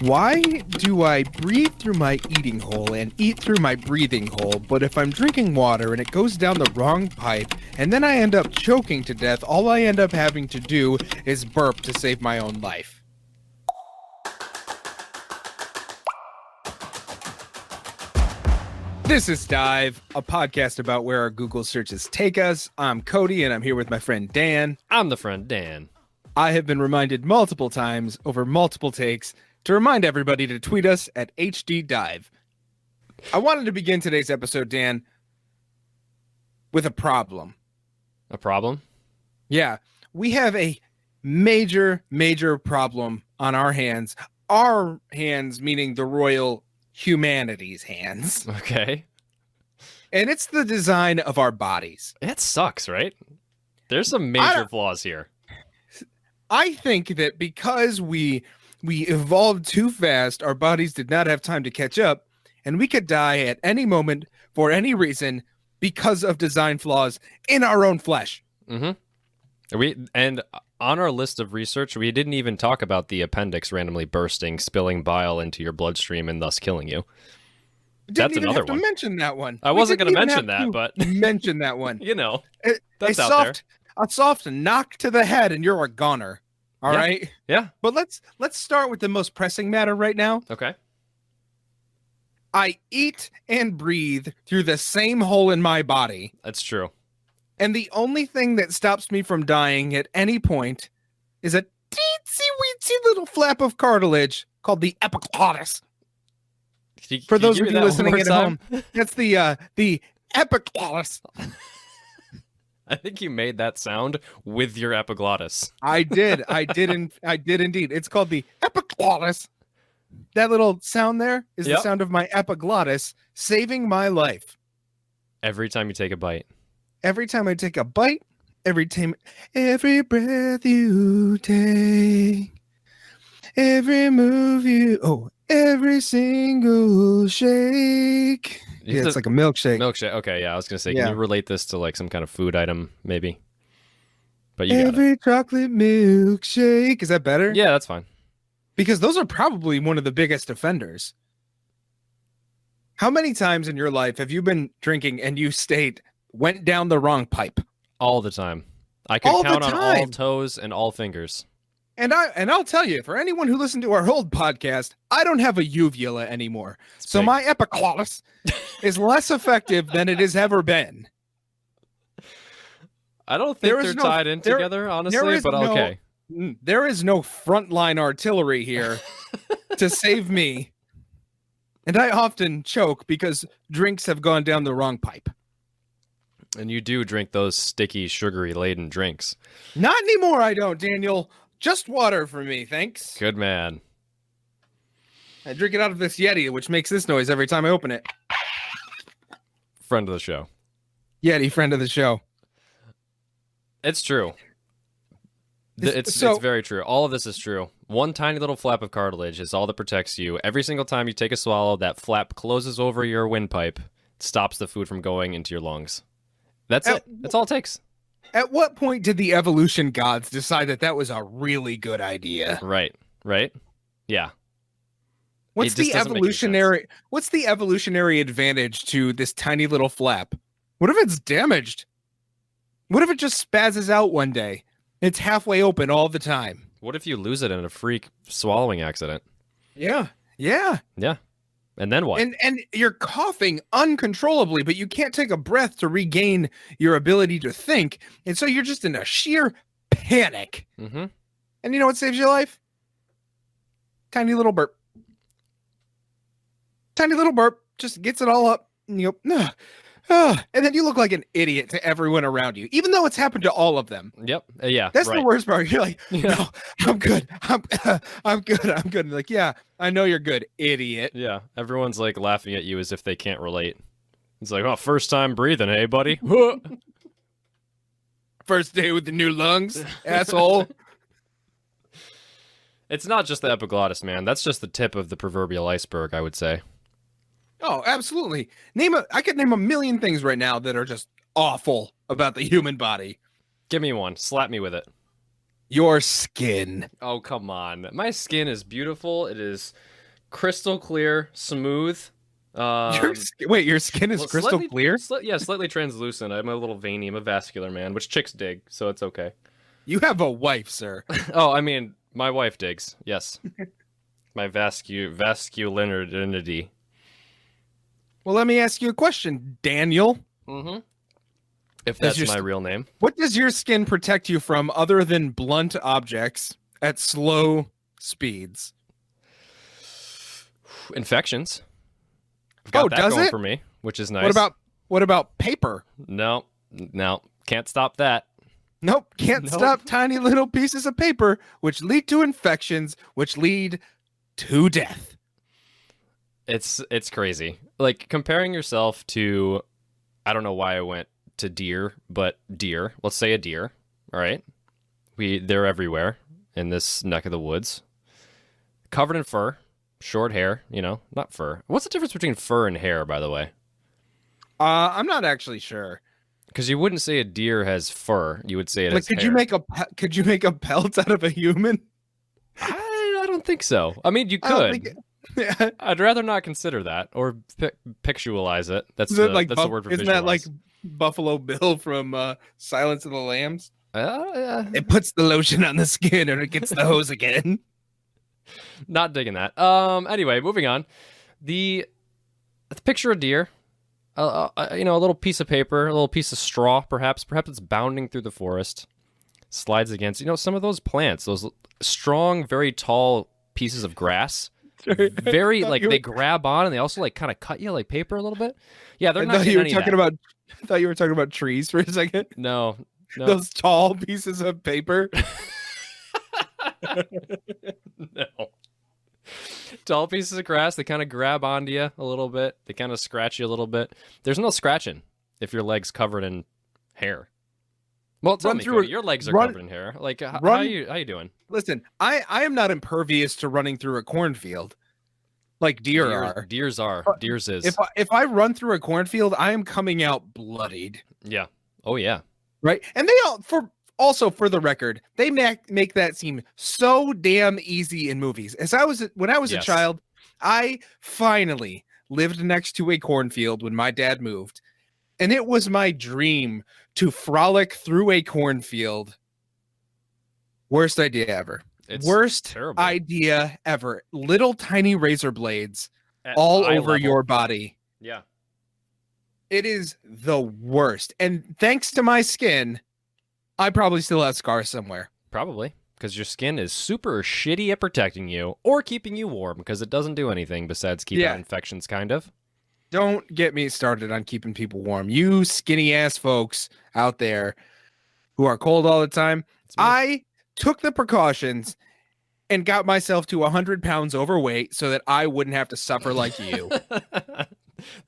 Why do I breathe through my eating hole and eat through my breathing hole, but if I'm drinking water and it goes down the wrong pipe, and then I end up choking to death, all I end up having to do is burp to save my own life? This is Dive, a podcast about where our Google searches take us. I'm Cody, and I'm here with my friend Dan. I'm the friend Dan. I have been reminded multiple times over multiple takes to remind everybody to tweet us at HDDive. I wanted to begin today's episode, Dan, with a problem. A problem? Yeah, we have a major problem on our hands. Our hands, meaning the royal humanity's hands. Okay. And it's the design of our bodies. It sucks, right? There's some major flaws here. I think that because we evolved too fast, our bodies did not have time to catch up, and we could die at any moment for any reason because of design flaws in our own flesh. Mm-hmm. And on our list of research, we didn't even talk about the appendix randomly bursting, spilling bile into your bloodstream, and thus killing you. That's another one. Mention that one. I wasn't going to mention that, but mention that one. You know, that's out there. A soft knock to the head, and you're a goner. All right. Yeah. But let's start with the most pressing matter right now. Okay. I eat and breathe through the same hole in my body. That's true. And the only thing that stops me from dying at any point is a teensy-weensy little flap of cartilage called the epiglottis. For those of you listening at home, that's the epiglottis. I think you made that sound with your epiglottis. I did indeed. It's called the epiglottis. That little sound there is the sound of my epiglottis saving my life. Every time you take a bite. Every time I take a bite, every breath you take, every single shake. Yeah, it's like a milkshake. Milkshake. Okay, yeah, I was gonna say, Yeah. Can you relate this to like some kind of food item, maybe? But you got Every chocolate milkshake. Is that better? Yeah, that's fine. Because those are probably one of the biggest offenders. How many times in your life have you been drinking and you went down the wrong pipe? All the time. I could count on all toes and all fingers. And I'll tell you, for anyone who listened to our old podcast, I don't have a uvula anymore. So my epiglottis is less effective than it has ever been. I don't think they're tied in together, honestly, but okay. There is no frontline artillery here to save me. And I often choke because drinks have gone down the wrong pipe. And you do drink those sticky, sugary-laden drinks. Not anymore, I don't, Daniel. Just water for me, thanks. Good man. I drink it out of this Yeti, which makes this noise every time I open it. Friend of the show. Yeti, friend of the show. It's true. It's very true. All of this is true. One tiny little flap of cartilage is all that protects you. Every single time you take a swallow, that flap closes over your windpipe, stops the food from going into your lungs. That's it. That's all it takes. At what point did the evolution gods decide that was a really good idea? Right. Yeah. What's the evolutionary advantage to this tiny little flap? What if it's damaged? What if it just spazzes out one day? It's halfway open all the time. What if you lose it in a freak swallowing accident? Yeah. And then what? And you're coughing uncontrollably, but you can't take a breath to regain your ability to think. And so you're just in a sheer panic. Mm-hmm. And you know what saves your life? Tiny little burp. Tiny little burp just gets it all up. And you go, and then you look like an idiot to everyone around you, even though it's happened to all of them. Yep. Yeah. That's the worst part. You're like, no, I'm good. I'm good. And like, yeah, I know you're good, idiot. Yeah. Everyone's like laughing at you as if they can't relate. It's like, oh, first time breathing, hey, buddy. First day with the new lungs, asshole. It's not just the epiglottis, man. That's just the tip of the proverbial iceberg, I would say. Oh, absolutely. I could name a million things right now that are just awful about the human body. Give me one. Slap me with it. Your skin. Oh, come on. My skin is beautiful. It is crystal clear, smooth. Wait, your skin is crystal clear? Slightly translucent. I'm a little veiny. I'm a vascular man, which chicks dig, so it's okay. You have a wife, sir. Oh, I mean, my wife digs. Yes. My vasculinity. Well, let me ask you a question, Daniel. Mm-hmm. If that's my real name. What does your skin protect you from other than blunt objects at slow speeds? Infections. I've got that does going it? for me, which is nice. What about paper? No, can't stop that. Nope, can't stop tiny little pieces of paper, which lead to infections, which lead to death. It's crazy. Like comparing yourself to, I don't know why I went to deer, but deer. Let's say a deer. All right, they're everywhere in this neck of the woods, covered in fur, short hair. Not fur. What's the difference between fur and hair, by the way? I'm not actually sure. Because you wouldn't say a deer has fur. You would say it has hair. Could you make a pelt out of a human? I don't think so. I mean, you could. Yeah. I'd rather not consider that or pictualize it. That's the word for visualize. Isn't that like Buffalo Bill from Silence of the Lambs? It puts the lotion on the skin and it gets the hose again. Not digging that. Anyway, moving on. The picture of deer. A little piece of paper, a little piece of straw, perhaps. Perhaps it's bounding through the forest, slides against, some of those plants, those strong, very tall pieces of grass. Very they grab on and they also kind of cut you like paper a little bit. Yeah, they're not. I thought you were talking about trees for a second. No. Those tall pieces of paper. No. Tall pieces of grass, they kind of grab onto you a little bit. They kind of scratch you a little bit. There's no scratching if your leg's covered in hair. Well, tell me, Cody, your legs are covered in hair. Like, how are you doing? Listen, I am not impervious to running through a cornfield like deer are. Deers is. If I run through a cornfield, I am coming out bloodied. Yeah. Oh, yeah. Right? And they also, for the record, they make that seem so damn easy in movies. When I was a child, I finally lived next to a cornfield when my dad moved, and it was my dream to frolic through a cornfield. Worst idea ever. Terrible. Idea ever. Little tiny razor blades all over your body. Yeah. It is the worst. And thanks to my skin, I probably still have scars somewhere. Probably, because your skin is super shitty at protecting you or keeping you warm, because it doesn't do anything besides keep out infections, kind of. Don't get me started on keeping people warm. You skinny-ass folks out there who are cold all the time. I took the precautions and got myself to 100 pounds overweight so that I wouldn't have to suffer like you.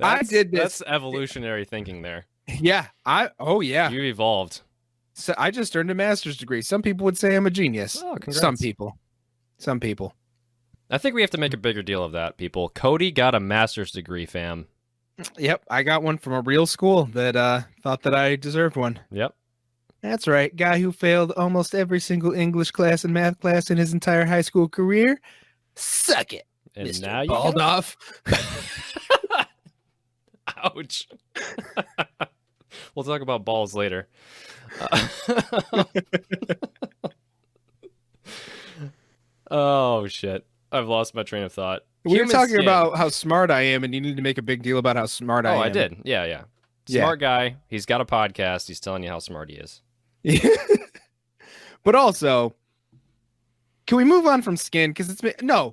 I did this. That's evolutionary thinking there. Yeah. You evolved. So I just earned a master's degree. Some people would say I'm a genius. Oh, congrats. Some people. I think we have to make a bigger deal of that, people. Cody got a master's degree, fam. Yep, I got one from a real school that thought that I deserved one. Yep. That's right. Guy who failed almost every single English class and math class in his entire high school career. Suck it. And Mr. now you bald off. Ouch. We'll talk about balls later. Oh, shit. I've lost my train of thought. We were talking about how smart I am, and you need to make a big deal about how smart I am. Oh, I did. Yeah. Smart guy. He's got a podcast. He's telling you how smart he is. But also, can we move on from skin? Because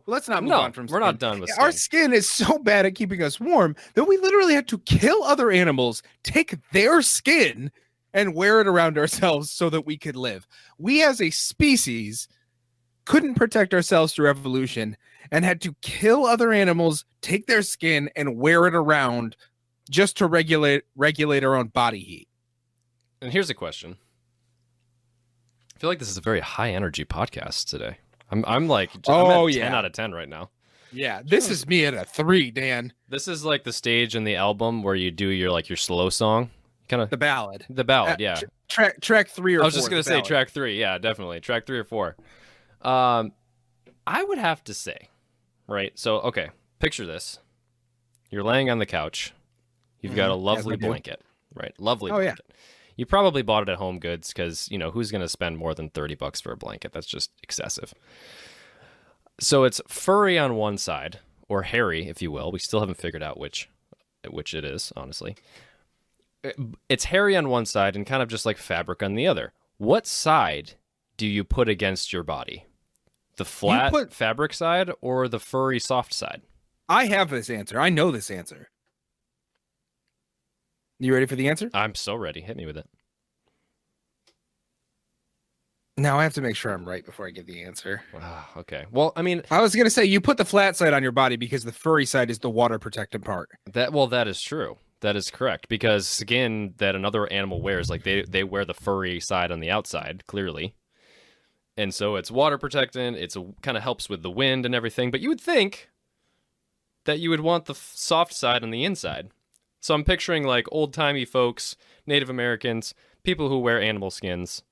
let's not move on from skin. We're not done with skin. Our skin is so bad at keeping us warm that we literally had to kill other animals, take their skin, and wear it around ourselves so that we could live. We as a species couldn't protect ourselves through evolution and had to kill other animals, take their skin, and wear it around just to regulate our own body heat. And here's a question. I feel like this is a very high energy podcast today. I'm at 10 out of 10 right now. Yeah, this is me at a 3, Dan. This is like the stage in the album where you do your slow song. Kind of the ballad. The ballad, yeah. track 3 or 4. I was just gonna say track 3. Yeah, definitely track 3 or 4. I would have to say, right? So okay, picture this: you're laying on the couch. You've got a lovely blanket, right? Lovely blanket. Yeah. You probably bought it at Home Goods because, who's going to spend more than $30 for a blanket? That's just excessive. So it's furry on one side, or hairy, if you will. We still haven't figured out which it is, honestly. It's hairy on one side and kind of just like fabric on the other. What side do you put against your body? The flat fabric side or the furry soft side? I have this answer. I know this answer. You ready for the answer? I'm so ready. Hit me with it. Now I have to make sure I'm right before I give the answer. Okay. Well, I mean, I was going to say you put the flat side on your body because the furry side is the water protected part. That is true. That is correct, because skin that another animal wears, like they wear the furry side on the outside, clearly. And so it's water protectant. It's kind of helps with the wind and everything. But you would think that you would want the soft side on the inside. So I'm picturing like old-timey folks, Native Americans, people who wear animal skins,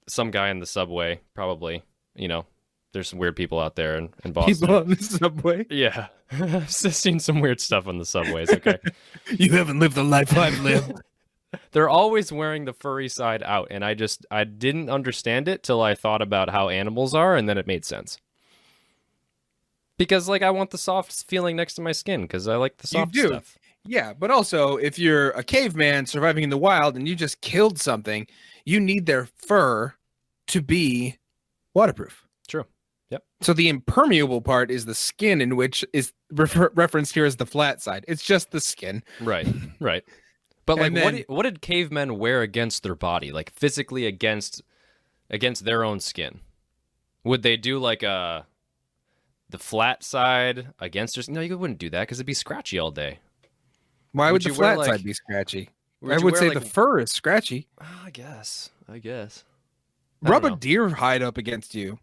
some guy in the subway, probably. There's some weird people out there in Boston. People on the subway? Yeah. I've seen some weird stuff on the subways, okay? You haven't lived the life I've lived. They're always wearing the furry side out, and I didn't understand it till I thought about how animals are, and then it made sense. Because, I want the soft feeling next to my skin, because I like the soft stuff. Yeah, but also, if you're a caveman surviving in the wild and you just killed something, you need their fur to be waterproof. True. Yep. So the impermeable part is the skin, in which is referenced here as the flat side. It's just the skin. Right. But what did cavemen wear against their body? Like physically against their own skin? Would they do the flat side against their skin? No, you wouldn't do that because it'd be scratchy all day. Why would the flat side be scratchy? I would say the fur is scratchy. I guess. Rub a deer hide up against you.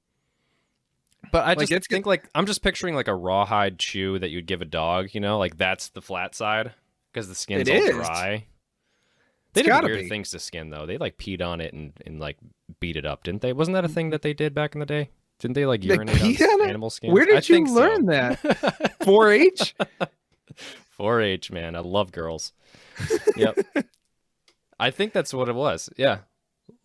But I just think I'm just picturing a rawhide chew that you'd give a dog, that's the flat side because the skin's all dry. They did weird things to skin though. They peed on it and beat it up, didn't they? Wasn't that a thing that they did back in the day? Didn't they urinate on animal skin? Where did you learn that? 4-H? 4-H, man. I love girls. Yep. I think that's what it was. Yeah.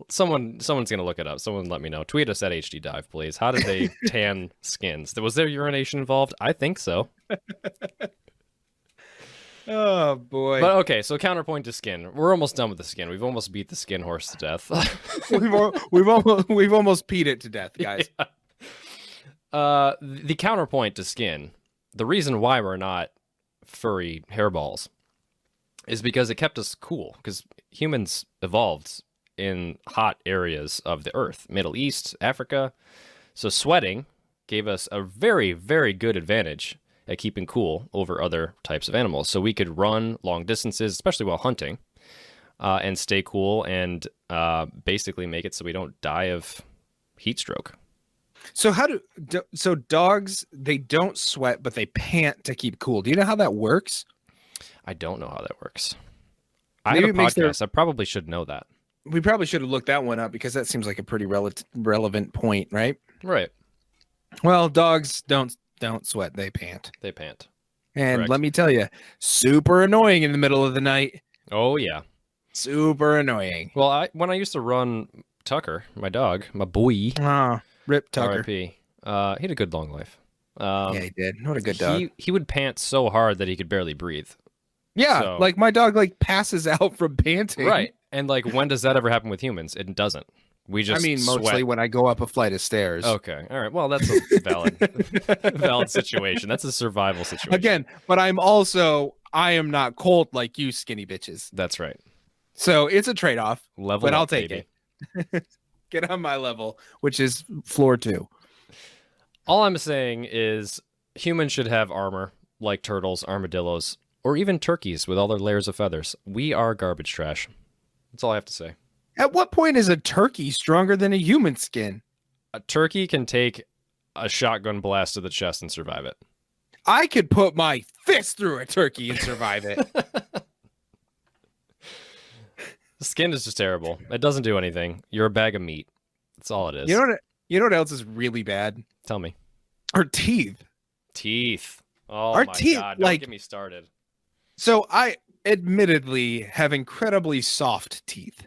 Someone's gonna look it up. Someone let me know. Tweet us at HD Dive, please. How did they tan skins? Was there urination involved? I think so. Oh boy. But okay, so counterpoint to skin. We're almost done with the skin. We've almost beat the skin horse to death. we've almost peed it to death, guys. Yeah. The counterpoint to skin. The reason why we're not furry hairballs is because it kept us cool. Because humans evolved in hot areas of the earth, Middle East, Africa. So sweating gave us a very, very good advantage at keeping cool over other types of animals. So we could run long distances, especially while hunting, and stay cool and basically make it so we don't die of heat stroke. So dogs, they don't sweat, but they pant to keep cool. Do you know how that works? I don't know how that works. I have a podcast. I probably should know that. We probably should have looked that one up because that seems like a pretty relevant point, right? Right. Well, dogs don't sweat. They pant. And Correct. Let me tell you, super annoying in the middle of the night. Oh, yeah. Super annoying. Well, when I used to run Tucker, my dog, my boy. Rip Tucker. R.I.P. He had a good long life. Yeah, he did. What a good dog. He would pant so hard that he could barely breathe. Yeah, my dog passes out from panting. Right. And when does that ever happen with humans? It doesn't. We just mostly when I go up a flight of stairs. Okay. All right. Well, that's a valid situation. That's a survival situation. Again, but I am not cold like you skinny bitches. That's right. So it's a trade-off. But I'll take it. Get on my level, which is floor 2. All I'm saying is humans should have armor like turtles, armadillos, or even turkeys with all their layers of feathers. We are garbage trash. That's all I have to say. At what point is a turkey stronger than a human skin? A turkey can take a shotgun blast to the chest and survive it. I could put my fist through a turkey and survive it. The skin is just terrible. It doesn't do anything. You're a bag of meat. That's all it is. You know what else is really bad? Tell me. Our teeth. Teeth. Oh Our my teeth, God. Don't get me started. So I admittedly have incredibly soft teeth.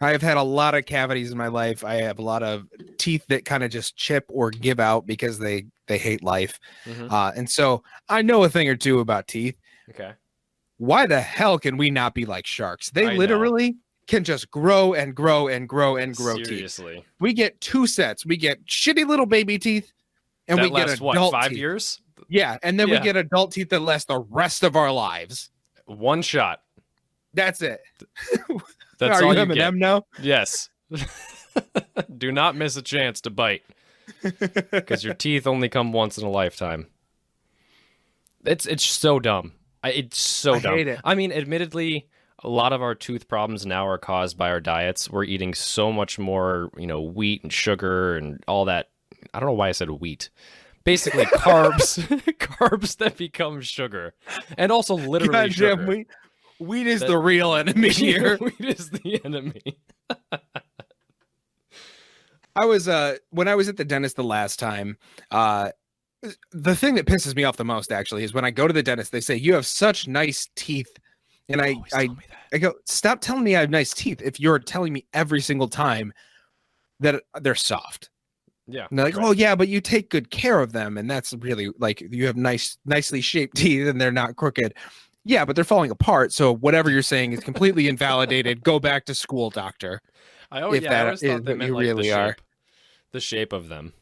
I have had a lot of cavities in my life. I have a lot of teeth that kind of just chip or give out because they hate life. Mm-hmm. And so I know a thing or two about teeth. Okay. Why the hell can we not be like sharks? They literally can just grow and grow and grow and grow Seriously. teeth. We get 2 sets. We get shitty little baby teeth, and we get adult 5 teeth. years? Yeah, and then we get adult teeth that last the rest of our lives. One shot. That's it. That's Are all you you get. M&M now? Yes. Do not miss a chance to bite, because your teeth only come once in a lifetime. It's so dumb. It's so dumb. I hate it. I mean, admittedly, a lot of our tooth problems now are caused by our diets. We're eating so much more, wheat and sugar and all that. I don't know why I said wheat. Basically, carbs, carbs that become sugar, and also literally sugar. Wheat is the real enemy here. Wheat is the enemy. I was when I was at the dentist the last time, the thing that pisses me off the most actually is when I go to the dentist, they say, "You have such nice teeth." And I go, "Stop telling me I have nice teeth if you're telling me every single time that they're soft." Yeah. And they're like, "Oh yeah, but you take good care of them, and that's really like you have nicely shaped teeth and they're not crooked." Yeah, but they're falling apart. So whatever you're saying is completely invalidated. Go back to school, doctor. I always thought they meant like the shape of them.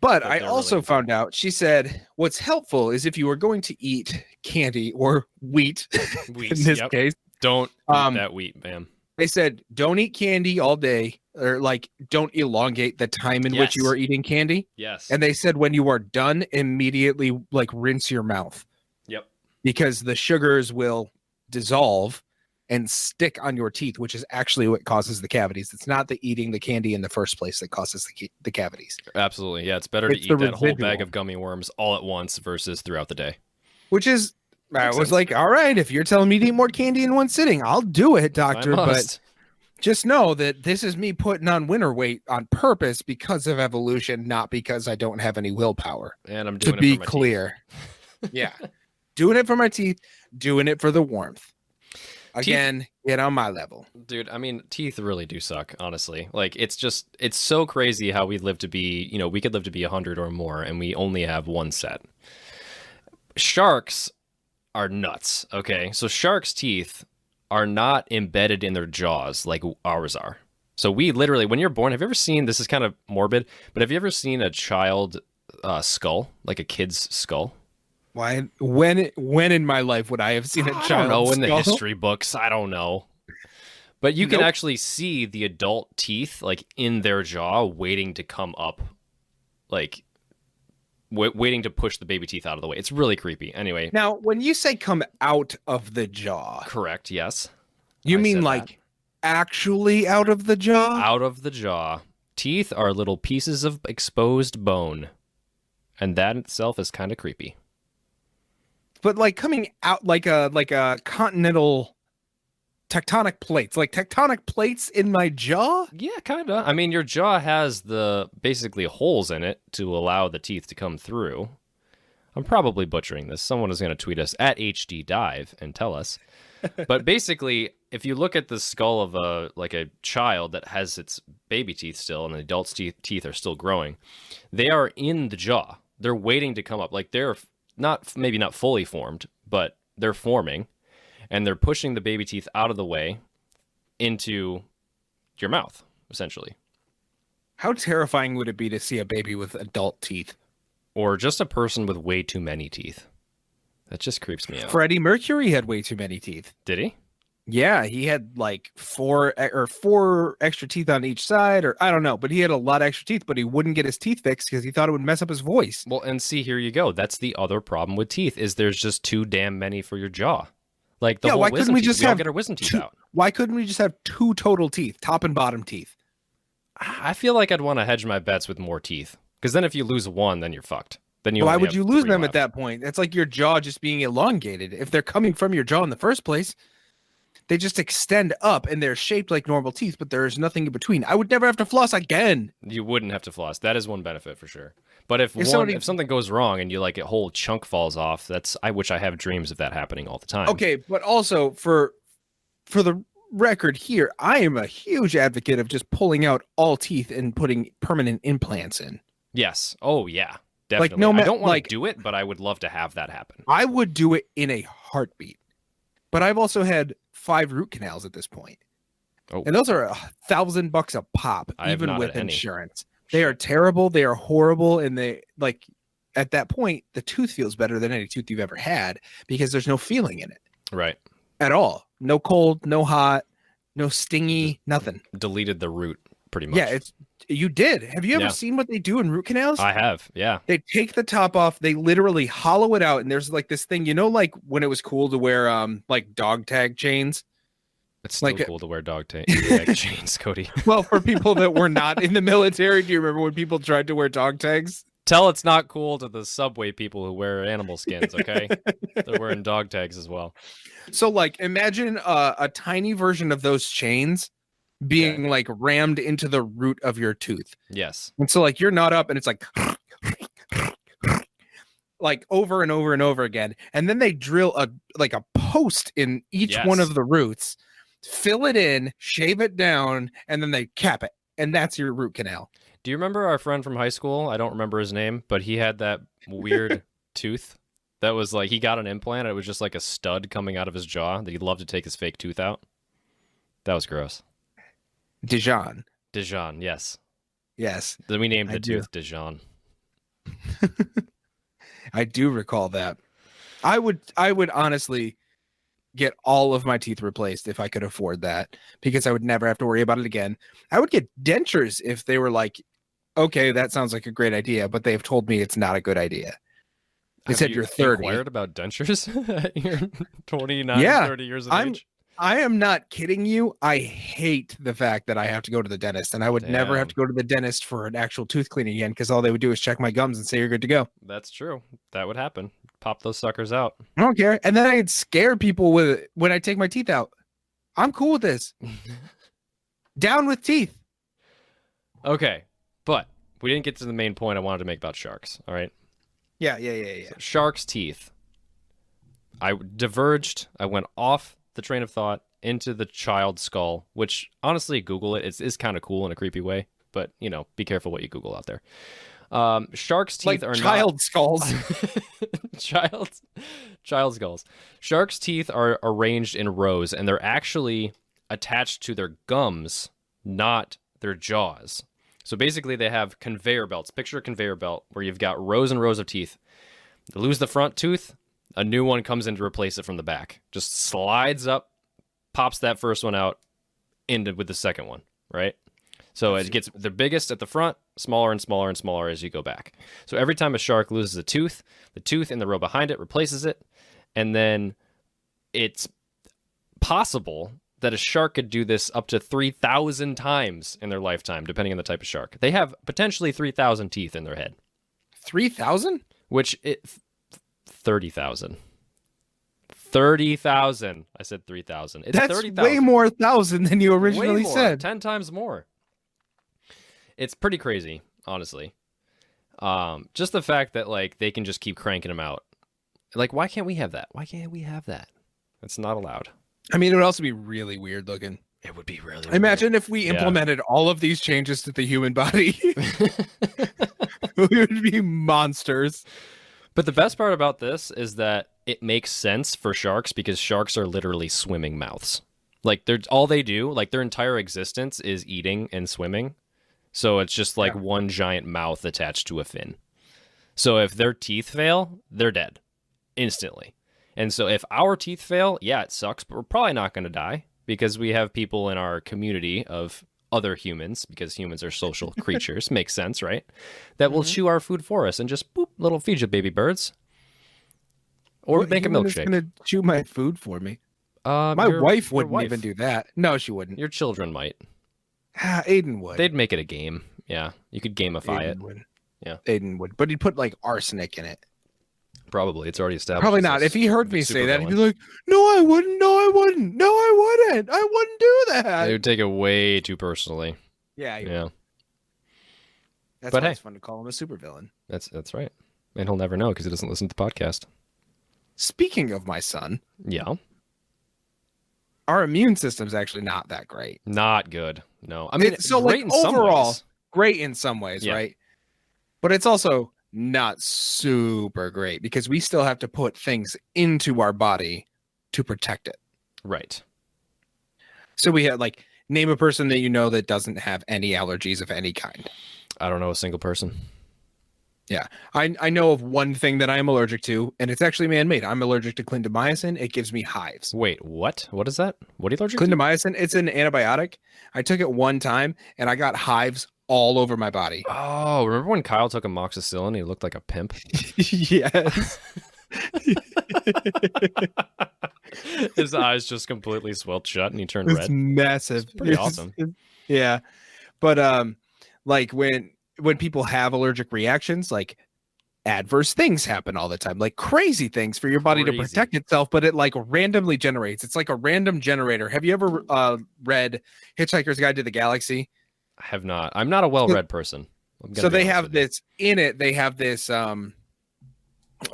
But I also found out, she said, what's helpful is if you are going to eat candy or wheat, in this case. Don't eat that wheat, man. They said, don't eat candy all day, or like, don't elongate the time in which you are eating candy. Yes. And they said, when you are done, immediately like rinse your mouth. Yep. Because the sugars will dissolve and stick on your teeth, which is actually what causes the cavities. It's not the eating the candy in the first place that causes the cavities. Absolutely. Yeah, it's better to eat that whole bag of gummy worms all at once versus throughout the day. Which is, I was like, all right, if you're telling me to eat more candy in one sitting, I'll do it, doctor. But just know that this is me putting on winter weight on purpose because of evolution, not because I don't have any willpower. And I'm doing it for my clear. Yeah. Doing it for my teeth, doing it for the warmth. Again, get on my level. Dude, I mean, teeth really do suck, honestly. Like, it's so crazy how we live to be, we could live to be 100 or more, and we only have one set. Sharks are nuts, okay? So sharks' teeth are not embedded in their jaws like ours are. So we literally, when you're born, have you ever seen, this is kind of morbid, but have you ever seen a child skull, like a kid's skull? Why? When in my life would I have seen a child? I don't know. In the history books, I don't know. But you can actually see the adult teeth, like in their jaw, waiting to come up, like waiting to push the baby teeth out of the way. It's really creepy. Anyway. Now, when you say come out of the jaw, correct? Yes. You mean like actually out of the jaw? Out of the jaw. Teeth are little pieces of exposed bone, and that itself is kind of creepy. But like coming out like a continental tectonic plates, like tectonic plates in my jaw? Yeah, kind of. I mean, your jaw has basically holes in it to allow the teeth to come through. I'm probably butchering this. Someone is going to tweet us at HDDive and tell us. But basically, if you look at the skull of a child that has its baby teeth still and the adult's teeth are still growing, they are in the jaw. They're waiting to come up. Like they're maybe not fully formed, but they're forming, and they're pushing the baby teeth out of the way into your mouth, essentially. How terrifying would it be to see a baby with adult teeth? Or just a person with way too many teeth. That just creeps me out. Freddie Mercury had way too many teeth. Did he? Yeah, he had like four extra teeth on each side, or I don't know, but he had a lot of extra teeth, but he wouldn't get his teeth fixed because he thought it would mess up his voice. Well, and see, here you go. That's the other problem with teeth, is there's just too damn many for your jaw. Like the whole why couldn't we teeth. just We all have get our wisdom teeth out? Why couldn't we just have 2 total teeth, top and bottom teeth? I feel like I'd want to hedge my bets with more teeth, because then if you lose one, then you're fucked. Then you why would you lose them left. at that point? That's like your jaw just being elongated if they're coming from your jaw in the first place. They just extend up and they're shaped like normal teeth, but there's nothing in between. I would never have to floss again. You wouldn't have to floss. That is one benefit for sure. But if something goes wrong and you like a whole chunk falls off, I have dreams of that happening all the time. Okay, but also for the record here, I am a huge advocate of just pulling out all teeth and putting permanent implants in. Yes. Oh yeah. Definitely. I don't want to do it, but I would love to have that happen. I would do it in a heartbeat. But I've also had 5 root canals at this point. Oh. And those are $1,000 a pop, even with insurance. They are terrible. They are horrible. And they like at that point, the tooth feels better than any tooth you've ever had because there's no feeling in it. Right. At all. No cold, no hot, no stingy, nothing. Deleted the root pretty much. Yeah, you did. Have you ever seen what they do in root canals? I have, yeah. They take the top off, they literally hollow it out, and there's like this thing, like when it was cool to wear like dog tag chains? It's still cool to wear dog tag chains, Cody. Well, for people that were not in the military, do you remember when people tried to wear dog tags? Tell it's not cool to the subway people who wear animal skins, okay? They're wearing dog tags as well. So like imagine a tiny version of those chains being like rammed into the root of your tooth. Yes. And so like you're not up and it's like over and over and over again. And then they drill a post in each one of the roots, fill it in, shave it down, and then they cap it. And that's your root canal. Do you remember our friend from high school? I don't remember his name, but he had that weird tooth that was like he got an implant. It was just like a stud coming out of his jaw that he'd love to take his fake tooth out. That was gross. Dijon, yes. Yes. Then we named the tooth Dijon. I do recall that. I would honestly get all of my teeth replaced if I could afford that because I would never have to worry about it again. I would get dentures if they were like, okay, that sounds like a great idea, but they've told me it's not a good idea. They said you're 30. Inquired about dentures? You're 29, 30 years of age? I am not kidding you. I hate the fact that I have to go to the dentist, and I would never have to go to the dentist for an actual tooth cleaning again because all they would do is check my gums and say you're good to go. That's true. That would happen. Pop those suckers out. I don't care. And then I'd scare people with it when I take my teeth out. I'm cool with this. Down with teeth. Okay, but we didn't get to the main point I wanted to make about sharks, all right? Yeah. So sharks' teeth. I diverged. I went off the train of thought into the child skull, which honestly, Google it. It's kind of cool in a creepy way, but be careful what you Google out there. Sharks' teeth are child skulls. child skulls. Sharks' teeth are arranged in rows, and they're actually attached to their gums, not their jaws. So basically, they have conveyor belts. Picture a conveyor belt where you've got rows and rows of teeth. They lose the front tooth, a new one comes in to replace it from the back. Just slides up, pops that first one out, ended with the second one, right? So it gets the biggest at the front, smaller and smaller and smaller as you go back. So every time a shark loses a tooth, the tooth in the row behind it replaces it. And then it's possible that a shark could do this up to 3,000 times in their lifetime, depending on the type of shark. They have potentially 3,000 teeth in their head. 3,000? 30,000. 30,000. I said 3,000. It's That's 30,000. Way more thousand than you originally said. 10 times more. It's pretty crazy, honestly. Just the fact that like they can just keep cranking them out. Like, why can't we have that? Why can't we have that? It's not allowed. I mean, it would also be really weird looking. It would be really weird. Imagine if we implemented all of these changes to the human body. We would be monsters. But the best part about this is that it makes sense for sharks because sharks are literally swimming mouths. Like all they do, like their entire existence is eating and swimming. So it's just like one giant mouth attached to a fin. So if their teeth fail, they're dead instantly. And so if our teeth fail, yeah, it sucks, but we're probably not going to die because we have people in our community of other humans, because humans are social creatures, makes sense, right? That will chew our food for us and just boop, little feed you baby birds. Or make a milkshake. Going to chew my food for me. My wife wouldn't even do that. No, she wouldn't. Your children might. Aiden would. They'd make it a game. Yeah, you could gamify Aiden it. Would. Yeah, Aiden would, but he'd put like arsenic in it. Probably. It's already established. Probably not. If he heard me say that, he'd be like, no, I wouldn't. No, I wouldn't. No, I wouldn't. I wouldn't do that. They would take it way too personally. Yeah. Yeah. That's why it's fun to call him a supervillain. That's right. And he'll never know because he doesn't listen to the podcast. Speaking of my son. Yeah. Our immune system's actually not that great. Not good. No. I mean, so great like in overall, some ways. Great in some ways, right? But it's also not super great because we still have to put things into our body to protect it. Right. So we had like name a person that you know that doesn't have any allergies of any kind. I don't know a single person. Yeah. I know of one thing that I am allergic to, and it's actually man-made. I'm allergic to clindamycin. It gives me hives. Wait, what? What is that? What are you allergic to? Clindamycin, it's an antibiotic. I took it one time, and I got hives all over my body. Oh, remember when Kyle took amoxicillin and he looked like a pimp? Yes. His eyes just completely swelled shut and he turned it's red. Massive. It's pretty awesome. Yeah. But like when people have allergic reactions, like adverse things happen all the time, like crazy things for your body to protect itself, but it like randomly generates. It's like a random generator. Have you ever read Hitchhiker's Guide to the Galaxy? I have not. I'm not a well-read person. So they have this in it. They have this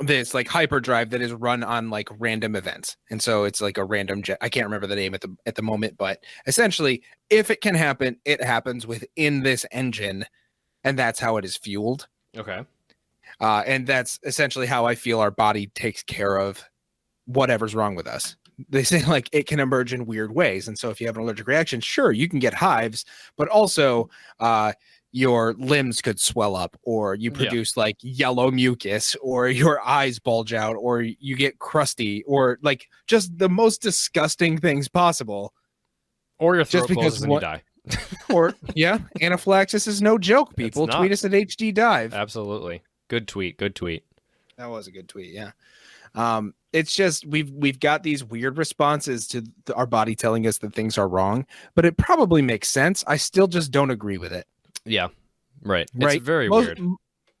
this like hyperdrive that is run on like random events, and so it's like a random I can't remember the name at the moment, but essentially, if it can happen, it happens within this engine, and that's how it is fueled. Okay. And that's essentially how I feel our body takes care of whatever's wrong with us. They say like it can emerge in weird ways. And so if you have an allergic reaction, sure, you can get hives, but also your limbs could swell up, or you produce like yellow mucus, or your eyes bulge out, or you get crusty, or like just the most disgusting things possible. Or your throat closes and you die. Or anaphylaxis is no joke, people. Tweet us at HD Dive. Absolutely. Good tweet. That was a good tweet, yeah. It's just we've got these weird responses to our body telling us that things are wrong, but it probably makes sense. I still just don't agree with it. Yeah, right. It's very weird.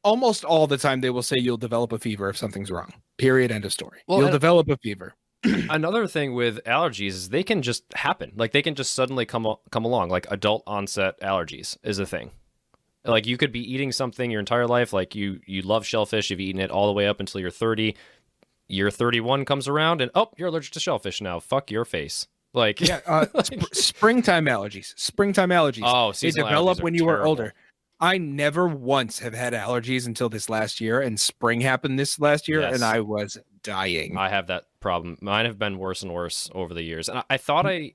Almost all the time they will say you'll develop a fever if something's wrong. Period. End of story. Well, you'll develop a fever. Another thing with allergies is they can just happen. Like they can just suddenly come along. Like adult onset allergies is a thing. Like you could be eating something your entire life. Like you love shellfish. You've eaten it all the way up until you're 30. Year 31 comes around and you're allergic to shellfish now. Fuck your face. Like springtime allergies. Oh, they develop when you are older. I never once have had allergies until this last year, and spring happened this last year, and I was dying. I have that problem. Mine have been worse and worse over the years, and I thought I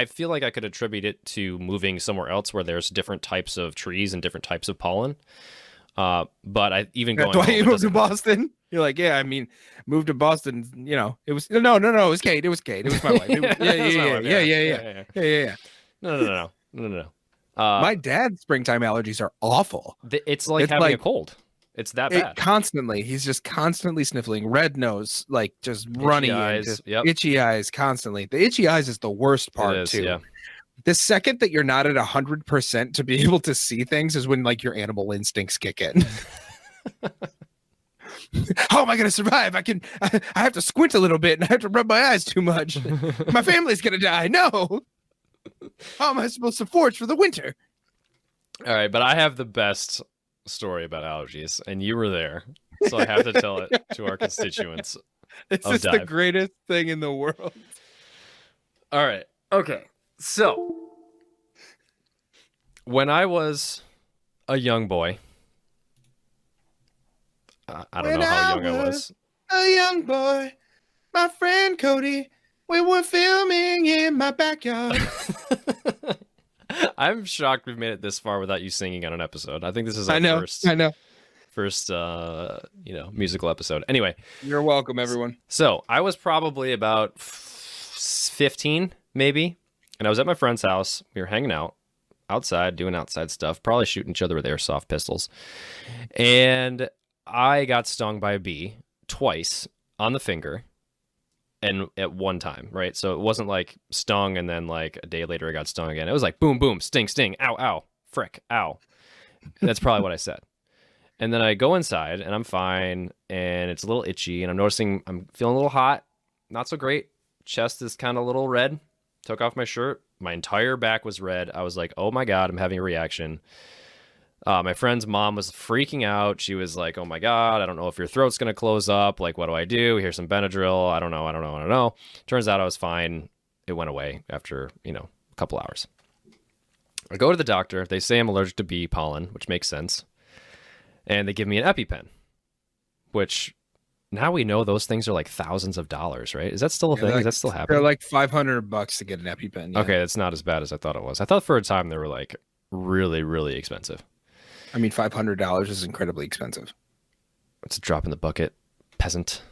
feel like I could attribute it to moving somewhere else where there's different types of trees and different types of pollen. But I even going. That's why you moved to Boston. You're like, yeah, I mean, moved to Boston. You know, it was no. It was Kate. It was my wife. Yeah. No. My dad's springtime allergies are awful. It's like having a cold. It's that bad. Constantly, he's just constantly sniffling, red nose, like just runny eyes, itchy eyes constantly. The itchy eyes is the worst part too. Yeah. The second that you're not at 100% to be able to see things is when like your animal instincts kick in. How am I going to survive? I have to squint a little bit and I have to rub my eyes too much. My family's going to die. No. How am I supposed to forage for the winter? All right, but I have the best story about allergies, and you were there, so I have to tell it to our constituents. It's just the greatest thing in the world. All right. Okay. So, when I was a young boy, I don't know how young I was. A young boy, my friend Cody, we were filming in my backyard. I'm shocked we've made it this far without you singing on an episode. I think this is our first musical episode. Anyway. You're welcome, everyone. So I was probably about 15, maybe. And I was at my friend's house. We were hanging out outside, doing outside stuff, probably shooting each other with airsoft pistols. And I got stung by a bee twice on the finger. And at one time, right? So it wasn't like stung and then like a day later I got stung again. It was like boom, boom, sting, sting, ow, ow, frick, ow. And that's probably what I said. And then I go inside and I'm fine, and it's a little itchy, and I'm noticing I'm feeling a little hot, not so great. Chest is kind of a little red. Took off my shirt. My entire back was red. I was like, oh my God, I'm having a reaction. My friend's mom was freaking out. She was like, oh my God, I don't know if your throat's going to close up. Like, what do I do? Here's some Benadryl. I don't know. Turns out I was fine. It went away after, a couple hours. I go to the doctor. They say I'm allergic to bee pollen, which makes sense. And they give me an EpiPen, which now we know those things are like thousands of dollars, right? Is that still a thing? Is that still happening? They're like $500 to get an EpiPen. Yeah. Okay, that's not as bad as I thought it was. I thought for a time they were like really, really expensive. I mean, $500 is incredibly expensive. It's a drop in the bucket, peasant.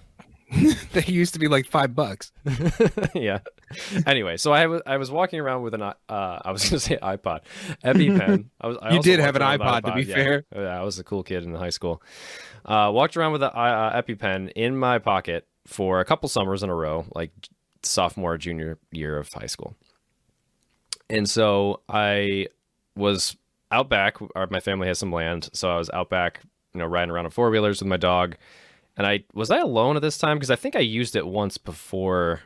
They used to be like $5. Yeah. Anyway, so I was walking around with an I was going to say iPod, EpiPen. You did have an iPod, to be fair. Yeah, I was a cool kid in high school. Walked around with an EpiPen in my pocket for a couple summers in a row, like sophomore, junior year of high school. And so I was out back. My family has some land, so I was out back, riding around on four-wheelers with my dog. And was I alone at this time? Because I think I used it once before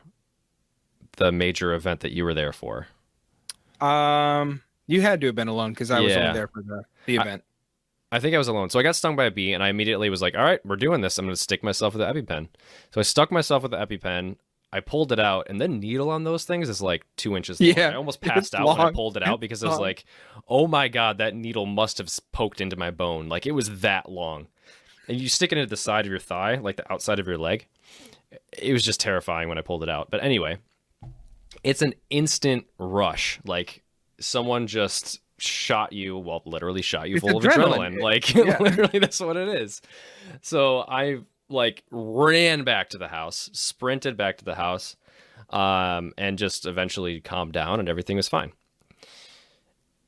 the major event that you were there for. You had to have been alone because I was only there for the event. I think I was alone. So I got stung by a bee, and I immediately was like, all right, we're doing this. I'm going to stick myself with the EpiPen. So I stuck myself with the EpiPen. I pulled it out, and the needle on those things is like 2 inches long. Yeah, I almost passed out when I pulled it out because I was like, oh my God, that needle must have poked into my bone. Like, it was that long. And you stick it into the side of your thigh, like the outside of your leg. It was just terrifying when I pulled it out. But anyway, it's an instant rush. Like, someone just literally shot you full of adrenaline. Like, literally, that's what it is. So I ran back to the house, sprinted back to the house, and just eventually calmed down, and everything was fine.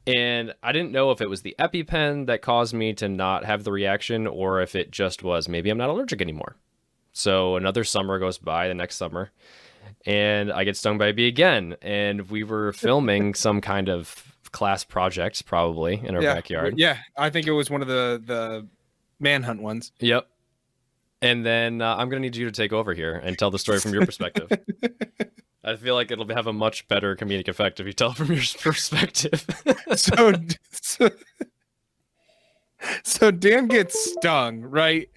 And I didn't know if it was the EpiPen that caused me to not have the reaction, or if it just was maybe I'm not allergic anymore. So another summer goes by, the next summer, and I get stung by a bee again. And we were filming some kind of class project, probably in our backyard. Yeah, I think it was one of the manhunt ones. Yep. And then I'm going to need you to take over here and tell the story from your perspective. I feel like it'll have a much better comedic effect if you tell from your perspective. So Dan gets stung, right?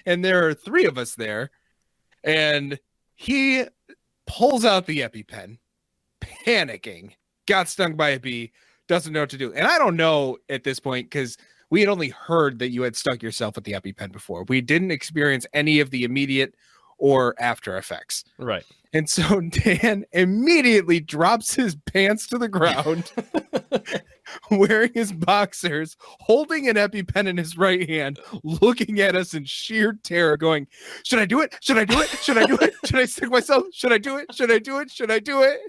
And there are three of us there. And he pulls out the EpiPen, panicking, got stung by a bee, doesn't know what to do. And I don't know at this point because we had only heard that you had stuck yourself with the EpiPen before. We didn't experience any of the immediate or after effects. Right. And so Dan immediately drops his pants to the ground, wearing his boxers, holding an EpiPen in his right hand, looking at us in sheer terror, going, should I do it? Should I do it? Should I do it? Should I stick myself? Should I do it? Should I do it? Should I do it?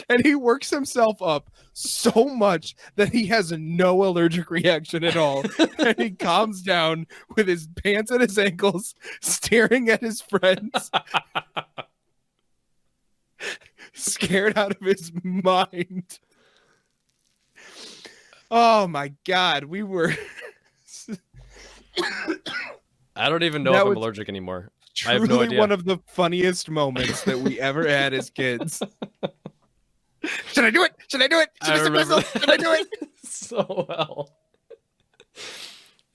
And he works himself up so much that he has no allergic reaction at all. And he calms down with his pants at his ankles, staring at his friends, scared out of his mind. Oh my God, we were... I don't even know if I'm allergic anymore. I have no idea. One of the funniest moments that we ever had as kids. Should I do it? Should I do it? Should I remember Should I do it? So well.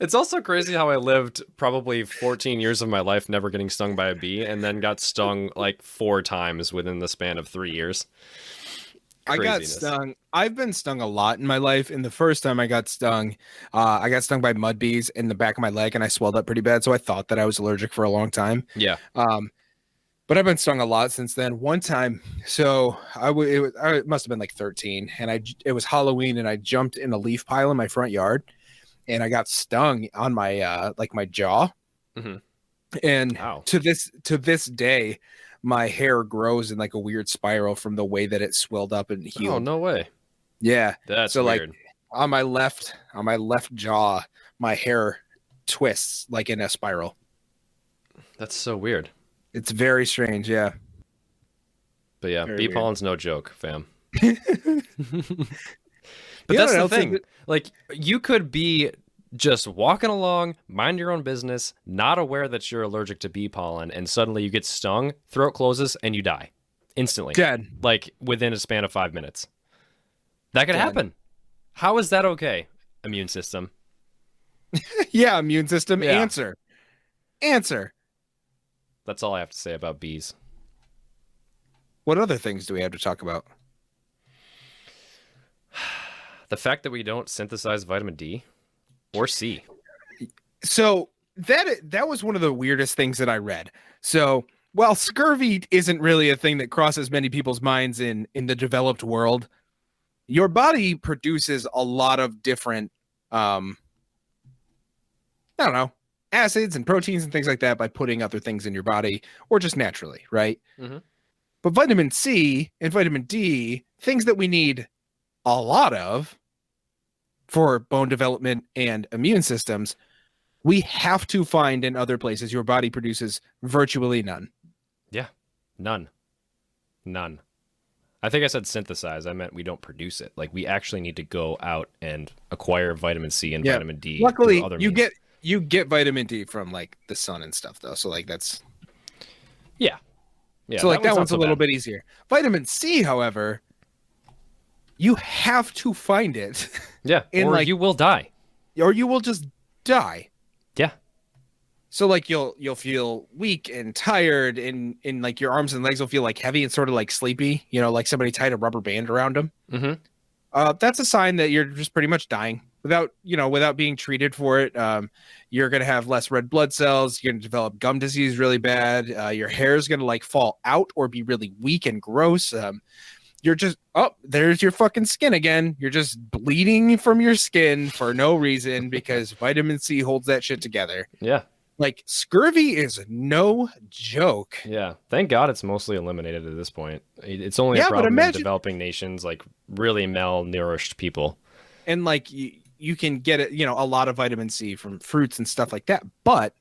It's also crazy how I lived probably 14 years of my life never getting stung by a bee, and then got stung like 4 times within the span of 3 years. Craziness. I got stung. I've been stung a lot in my life. And the first time I got stung by mud bees in the back of my leg, and I swelled up pretty bad. So I thought that I was allergic for a long time. Yeah. But I've been stung a lot since then. One time, so I must have been like 13, and it was Halloween, and I jumped in a leaf pile in my front yard, and I got stung on my my jaw. Mm-hmm. And wow. to this day, my hair grows in like a weird spiral from the way that it swelled up and healed. Oh, no way. Yeah. That's so weird. Like on my left jaw, my hair twists like in a spiral. That's so weird. It's very strange, yeah. But yeah, bee pollen's no joke, fam. But that's the thing. Like, you could be just walking along, mind your own business, not aware that you're allergic to bee pollen, and suddenly you get stung, throat closes, and you die instantly. Dead. Like, within a span of 5 minutes. That could happen. How is that okay? Immune system. Yeah, immune system. Yeah. Answer. That's all I have to say about bees. What other things do we have to talk about? The fact that we don't synthesize vitamin D or C. So that was one of the weirdest things that I read. So while scurvy isn't really a thing that crosses many people's minds in the developed world, your body produces a lot of different, I don't know, acids and proteins and things like that by putting other things in your body or just naturally, right? Mm-hmm. But vitamin C and vitamin D, things that we need a lot of for bone development and immune systems, we have to find in other places. Your body produces virtually none. Yeah, none. I think I said synthesize. I meant we don't produce it. Like, we actually need to go out and acquire vitamin C and vitamin D. Luckily, you get vitamin D from like the sun and stuff, though. So like that's yeah. So like that one's a little bit easier. Vitamin C, however, you have to find it. Yeah, or you will die. Or you will just die. Yeah. So like you'll feel weak and tired, and like your arms and legs will feel like heavy and sort of like sleepy, like somebody tied a rubber band around them. Mm-hmm. That's a sign that you're just pretty much dying without being treated for it. You're going to have less red blood cells. You're going to develop gum disease really bad. Your hair is going to like fall out or be really weak and gross. You're just, there's your fucking skin again. You're just bleeding from your skin for no reason because vitamin C holds that shit together. Yeah. Like, scurvy is no joke. Yeah. Thank God it's mostly eliminated at this point. It's only a problem in developing nations, like really malnourished people. And like you can get it, a lot of vitamin C from fruits and stuff like that. But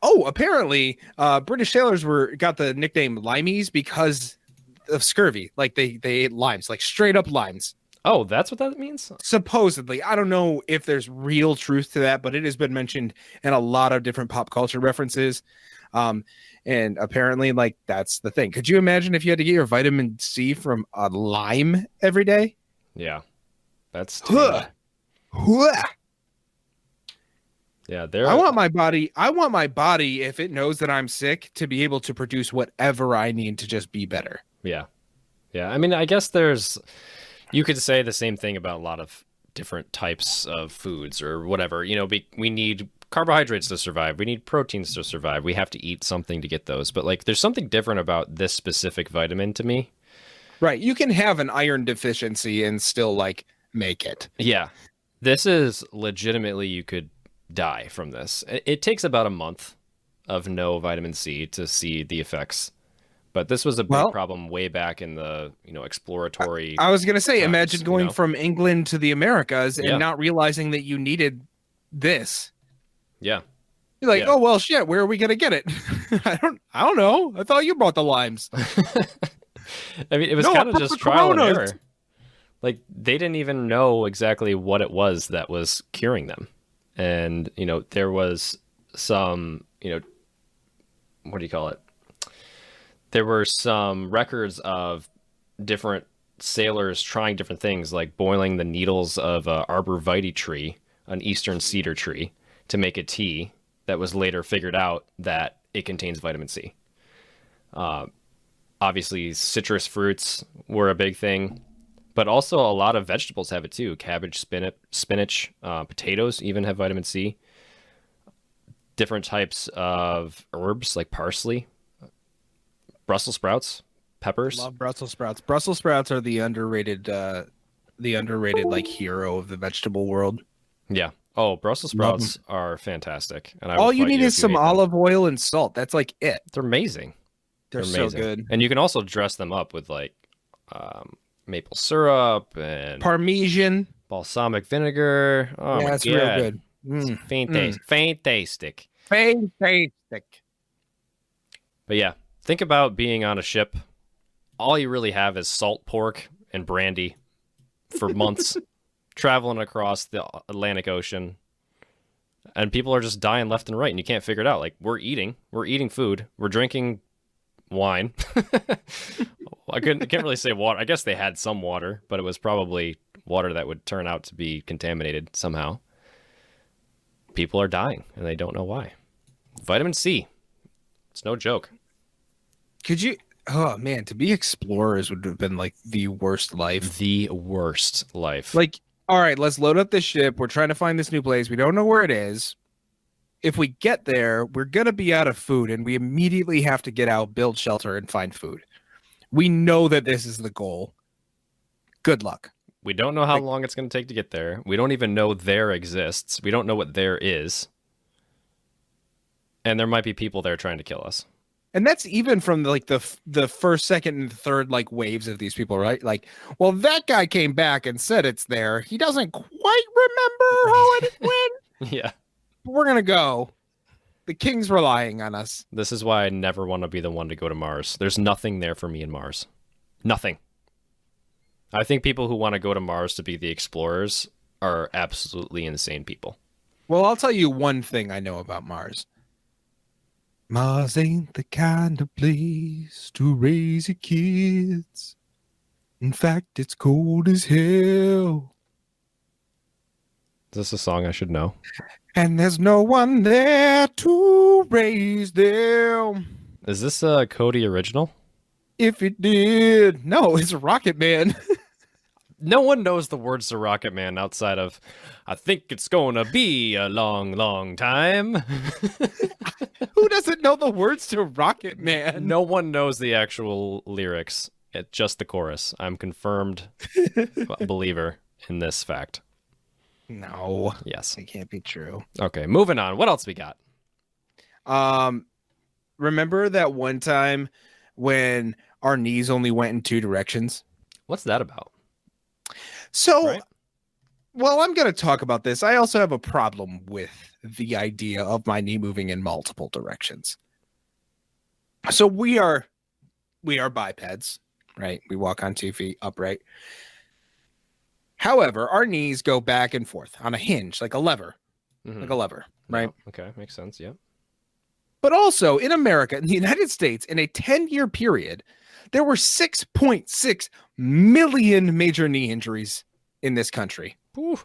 apparently British sailors got the nickname limeys because of scurvy. Like they ate limes, like straight up limes. Oh, that's what that means? Supposedly. I don't know if there's real truth to that, but it has been mentioned in a lot of different pop culture references. And apparently, like, that's the thing. Could you imagine if you had to get your vitamin C from a lime every day? Yeah. That's yeah. I want my body, if it knows that I'm sick, to be able to produce whatever I need to just be better. Yeah. Yeah. I mean, I guess you could say the same thing about a lot of different types of foods or whatever. We need carbohydrates to survive. We need proteins to survive. We have to eat something to get those. But like, there's something different about this specific vitamin to me. Right. You can have an iron deficiency and still like make it. Yeah. This is legitimately, you could die from this. It takes about a month of no vitamin C to see the effects. But this was a big problem way back in the, exploratory. I was going to say, imagine going from England to the Americas and not realizing that you needed this. Yeah. You're like, oh, well, shit, where are we going to get it? I don't know. I thought you brought the limes. I mean, it was kind of just trial and error. Like, they didn't even know exactly what it was that was curing them. And, there was some, what do you call it? There were some records of different sailors trying different things, like boiling the needles of an arborvitae tree, an eastern cedar tree, to make a tea that was later figured out that it contains vitamin C. Obviously, citrus fruits were a big thing, but also a lot of vegetables have it too. Cabbage, spinach, potatoes even have vitamin C. Different types of herbs like parsley. Brussels sprouts, peppers. Love Brussels sprouts. Brussels sprouts are the underrated like hero of the vegetable world. Yeah. Oh, Brussels sprouts are fantastic. And all you need is some olive oil and salt. That's like it. They're amazing. They're so good. And you can also dress them up with like maple syrup and Parmesan, balsamic vinegar. Oh, yeah, that's real good. Fantastic. But yeah. Think about being on a ship. All you really have is salt pork and brandy for months, traveling across the Atlantic Ocean. And people are just dying left and right, and you can't figure it out. Like, we're eating food, we're drinking wine. I can't really say water. I guess they had some water, but it was probably water that would turn out to be contaminated somehow. People are dying, and they don't know why. Vitamin C. It's no joke. Could you... Oh, man, to be explorers would have been, like, the worst life. The worst life. Like, all right, let's load up this ship. We're trying to find this new place. We don't know where it is. If we get there, we're going to be out of food, and we immediately have to get out, build shelter, and find food. We know that this is the goal. Good luck. We don't know how long it's going to take to get there. We don't even know there exists. We don't know what there is. And there might be people there trying to kill us. And that's even from like the first, second, and third like waves of these people, right? Like, well, that guy came back and said it's there. He doesn't quite remember how it went. Yeah. But we're gonna go. The king's relying on us. This is why I never want to be the one to go to Mars. There's nothing there for me in Mars. Nothing. I think people who want to go to Mars to be the explorers are absolutely insane people. Well, I'll tell you one thing I know about Mars. Mars ain't the kind of place to raise your kids. In fact, it's cold as hell. Is this a song I should know? And there's no one there to raise them. Is this a Cody original? If it did. No, it's Rocket Man. No one knows the words to Rocket Man outside of, I think it's gonna be a long, long time. Who doesn't know the words to Rocket Man? No one knows the actual lyrics, just the chorus. I'm confirmed believer in this fact. No. Yes. It can't be true. Okay, moving on. What else we got? Remember that one time when our knees only went in two directions? What's that about? So, right? Well, I'm going to talk about this. I also have a problem with the idea of my knee moving in multiple directions. So we are bipeds, right? We walk on 2 feet upright. However, our knees go back and forth on a hinge, like a lever, right? Yeah, okay, makes sense. Yeah. But also in America, in the United States, in a 10-year period, there were 6.6 million major knee injuries in this country. Ooh.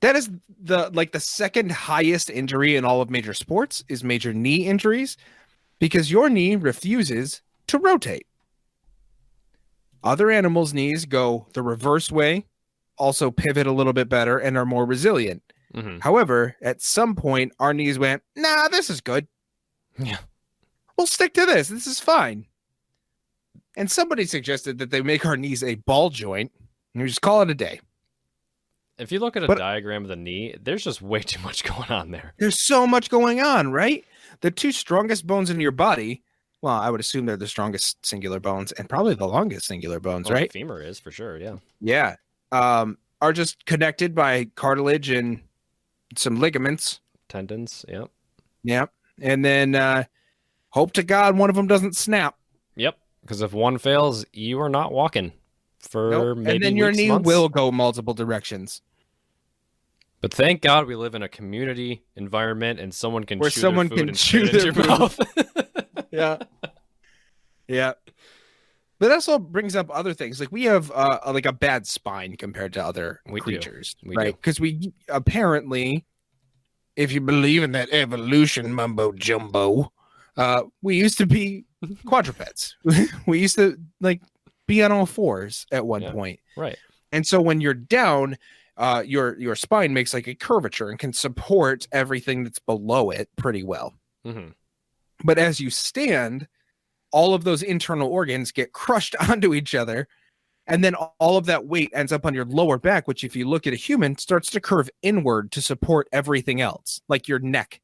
That is the second highest injury in all of major sports is major knee injuries because your knee refuses to rotate. Other animals' knees go the reverse way, also pivot a little bit better, and are more resilient. Mm-hmm. However, at some point, our knees went, nah, this is good. Yeah. We'll stick to this. This is fine. And somebody suggested that they make our knees a ball joint, and we just call it a day. If you look at a diagram of the knee, there's just way too much going on there. There's so much going on, right? The two strongest bones in your body, well, I would assume they're the strongest singular bones and probably the longest singular bones, right? The femur is, for sure, yeah. Yeah. Are just connected by cartilage and some ligaments. Tendons, yep. Yep. And then hope to God one of them doesn't snap. Yep, because if one fails, you are not walking for maybe and then your knee months. will go multiple directions. But thank God we live in a community environment and someone can where chew someone their food can and chew spit it in their your mouth. Yeah. Yeah. But that also brings up other things. Like we have like a bad spine compared to other creatures, right? Because we apparently, if you believe in that evolution mumbo jumbo, we used to be quadrupeds. We used to like be on all fours at one point. Right. And so when you're down, your spine makes like a curvature and can support everything that's below it pretty well. Mm-hmm. But as you stand, all of those internal organs get crushed onto each other. And then all of that weight ends up on your lower back, which if you look at a human starts to curve inward to support everything else, like your neck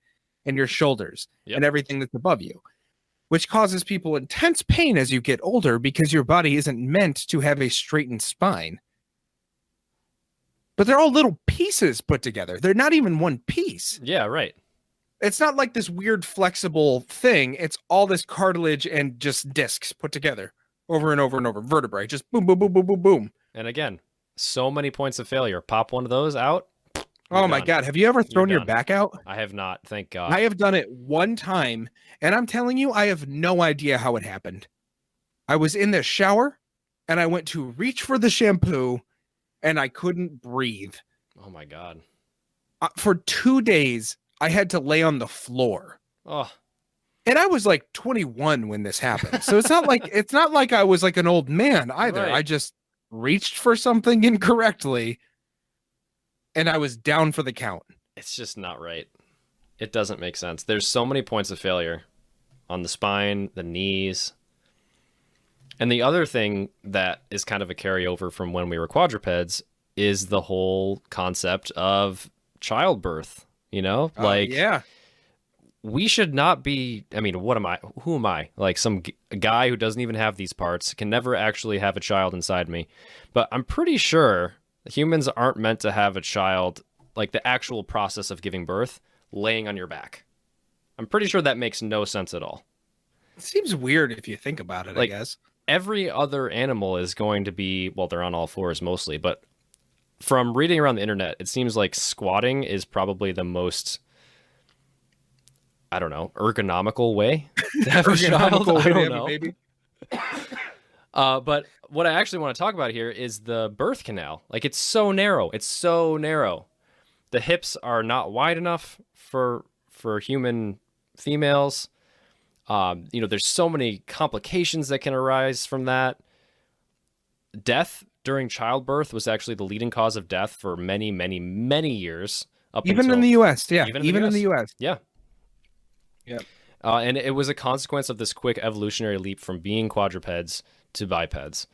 and your shoulders and everything that's above you, which causes people intense pain as you get older because your body isn't meant to have a straightened spine. But they're all little pieces put together. They're not even one piece. Yeah, right. It's not like this weird flexible thing. It's all this cartilage and just discs put together. over and over and over. Vertebrae, just boom, boom, boom, boom, boom, boom. And again, so many points of failure. Pop one of those out. Oh my God. Have you ever thrown your back out? I have not. Thank God. I have done it one time, and I'm telling you, I have no idea how it happened. I was in the shower, and I went to reach for the shampoo, and I couldn't breathe. Oh my God. For 2 days, I had to lay on the floor. Oh. And I was like 21 when this happened. So it's not like I was like an old man either. Right. I just reached for something incorrectly, and I was down for the count. It's just not right. It doesn't make sense. There's so many points of failure on the spine, the knees. And the other thing that is kind of a carryover from when we were quadrupeds is the whole concept of childbirth, Yeah. We should not be, I mean, who am I? Like some guy who doesn't even have these parts, can never actually have a child inside me. But I'm pretty sure humans aren't meant to have a child, like the actual process of giving birth, laying on your back. I'm pretty sure that makes no sense at all. It seems weird if you think about it, I guess. Every other animal is going to be, well, they're on all fours mostly, but from reading around the internet, it seems like squatting is probably the most, I don't know, ergonomical way to have a child. I don't know. Baby. But what I actually want to talk about here is the birth canal. Like, it's so narrow. It's so narrow. The hips are not wide enough for human females. There's so many complications that can arise from that. Death during childbirth was actually the leading cause of death for many, many, many years. Even in the U.S., yeah. Even in the U.S. Yeah. Yeah. And it was a consequence of this quick evolutionary leap from being quadrupeds to bipeds.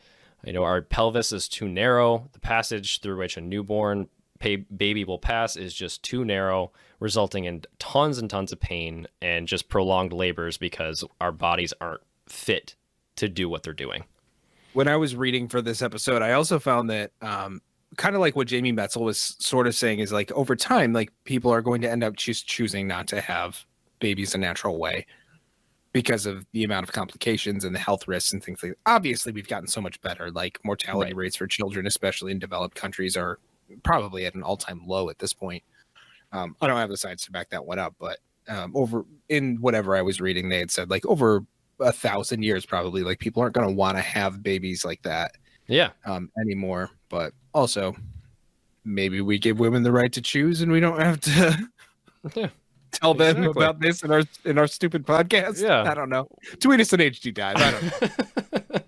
Our pelvis is too narrow. The passage through which a newborn baby will pass is just too narrow, resulting in tons and tons of pain and just prolonged labors because our bodies aren't fit to do what they're doing. When I was reading for this episode, I also found that kind of like what Jamie Metzel was sort of saying is like over time, like people are going to end up choosing not to have babies a natural way because of the amount of complications and the health risks and things like that. Obviously, we've gotten so much better. Like mortality rates for children, especially in developed countries, are probably at an all-time low at this point. I don't have the science to back that one up, but over in whatever I was reading, they had said like over 1,000 years, probably like people aren't going to want to have babies like that. Yeah. Anymore. But also maybe we give women the right to choose and we don't have to tell them about this in our stupid podcast. Yeah. I don't know. Tweet us an HD dive. I don't know.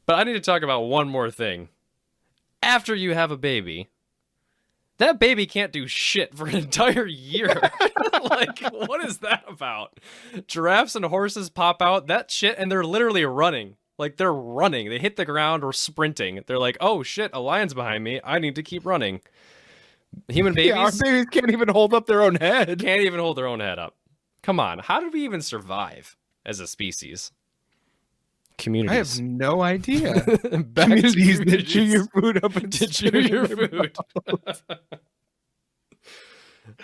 But I need to talk about one more thing. After you have a baby, that baby can't do shit for an entire year. Like, what is that about? Giraffes and horses pop out, that shit, and they're literally running. Like, they're running. They hit the ground or sprinting. They're like, oh, shit, a lion's behind me. I need to keep running. Human babies... Yeah, our babies can't even hold up their own head. Can't even hold their own head up. Come on. How did we even survive as a species? Communities. I have no idea. Communities that chew your food up and chew your food.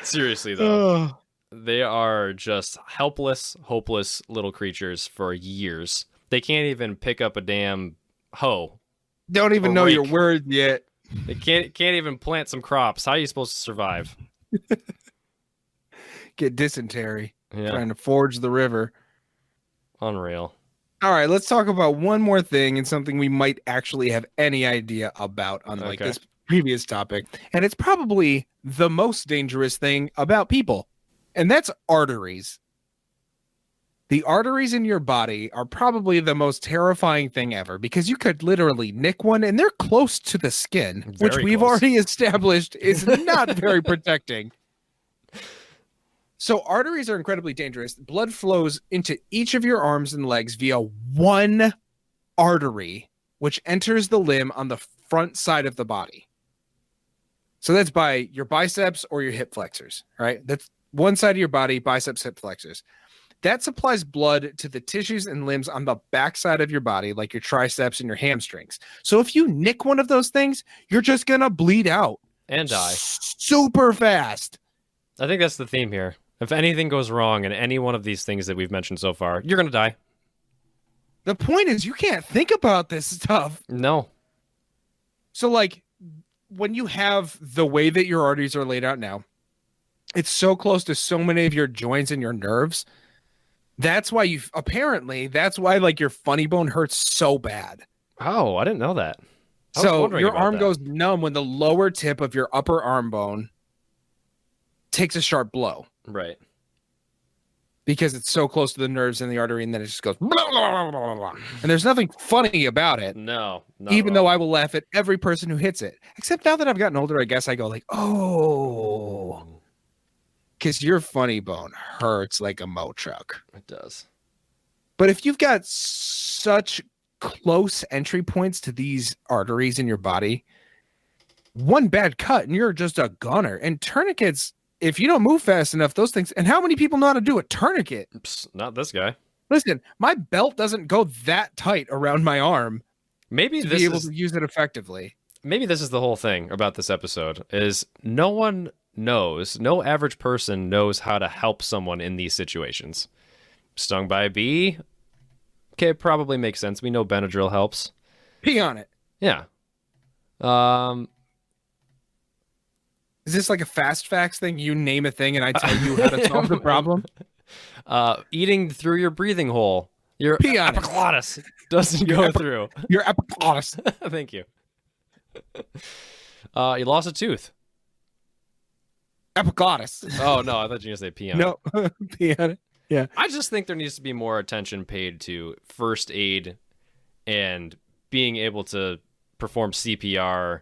Seriously, though. They are just helpless, hopeless little creatures for years. They can't even pick up a damn hoe. Don't even know your words yet. They can't even plant some crops. How are you supposed to survive? Get dysentery. Yeah. Trying to forge the river. Unreal. All right, let's talk about one more thing and something we might actually have any idea about, unlike this previous topic. And it's probably the most dangerous thing about people, and that's arteries. The arteries in your body are probably the most terrifying thing ever because you could literally nick one and they're close to the skin, which we've already established is not very protecting. So arteries are incredibly dangerous. Blood flows into each of your arms and legs via one artery, which enters the limb on the front side of the body. So that's by your biceps or your hip flexors, right? That's one side of your body, biceps, hip flexors. That supplies blood to the tissues and limbs on the back side of your body, like your triceps and your hamstrings. So if you nick one of those things, you're just going to bleed out. And die. Super fast. I think that's the theme here. If anything goes wrong in any one of these things that we've mentioned so far, you're going to die. The point is you can't think about this stuff. No. So like when you have the way that your arteries are laid out now, it's so close to so many of your joints and your nerves. That's why like your funny bone hurts so bad. Oh, I didn't know that. So your arm goes numb when the lower tip of your upper arm bone takes a sharp blow. Right. Because it's so close to the nerves and the artery, and then it just goes blah, blah, blah, blah, blah. And there's nothing funny about it. No. Even though I will laugh at every person who hits it. Except now that I've gotten older, I guess I go like, oh. Because your funny bone hurts like a Mo truck. It does. But if you've got such close entry points to these arteries in your body, one bad cut and you're just a gunner. And tourniquets, if you don't move fast enough, those things. And how many people know how to do a tourniquet? Psst, not this guy. Listen, my belt doesn't go that tight around my arm. Maybe to be able to use it effectively. Maybe this is the whole thing about this episode is no average person knows how to help someone in these situations. Stung by a bee? Okay, it probably makes sense. We know Benadryl helps. Pee on it. Yeah. Is this like a fast facts thing? You name a thing and I tell you how to solve the problem? Eating through your breathing hole. Your epiglottis doesn't go through. Your epiglottis. Thank you. You lost a tooth. Epiglottis. Oh, no, I thought you were going to say pee on it. No, pee on it. Yeah. I just think there needs to be more attention paid to first aid and being able to perform CPR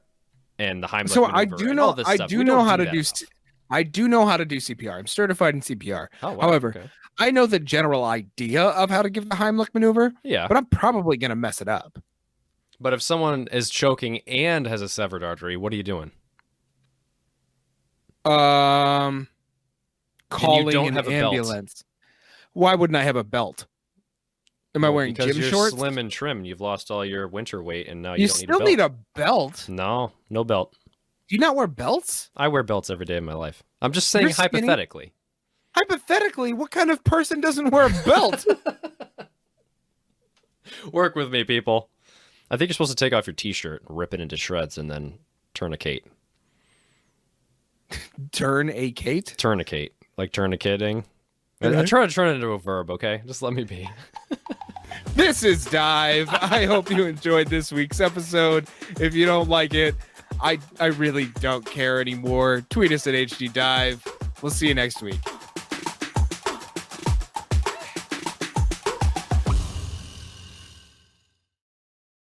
and the Heimlich maneuver. I do know how to do CPR. I'm certified in CPR. Oh, wow. However, okay. I know the general idea of how to give the Heimlich maneuver. Yeah. But I'm probably going to mess it up. But if someone is choking and has a severed artery, what are you doing? Calling an ambulance. Belt. Why wouldn't I have a belt? Am I wearing gym you're shorts? Slim and trim. You've lost all your winter weight, and now you don't still need a belt. No belt. Do you not wear belts? I wear belts every day of my life. I'm just saying hypothetically. Hypothetically, what kind of person doesn't wear a belt? Work with me, people. I think you're supposed to take off your t-shirt, rip it into shreds, and then tourniquet. Tourniquet? Tourniquet. Like tourniqueting. I try to turn it into a verb, okay? Just let me be. This is Dive. I hope you enjoyed this week's episode. If you don't like it, I really don't care anymore. Tweet us at HDDive. We'll see you next week.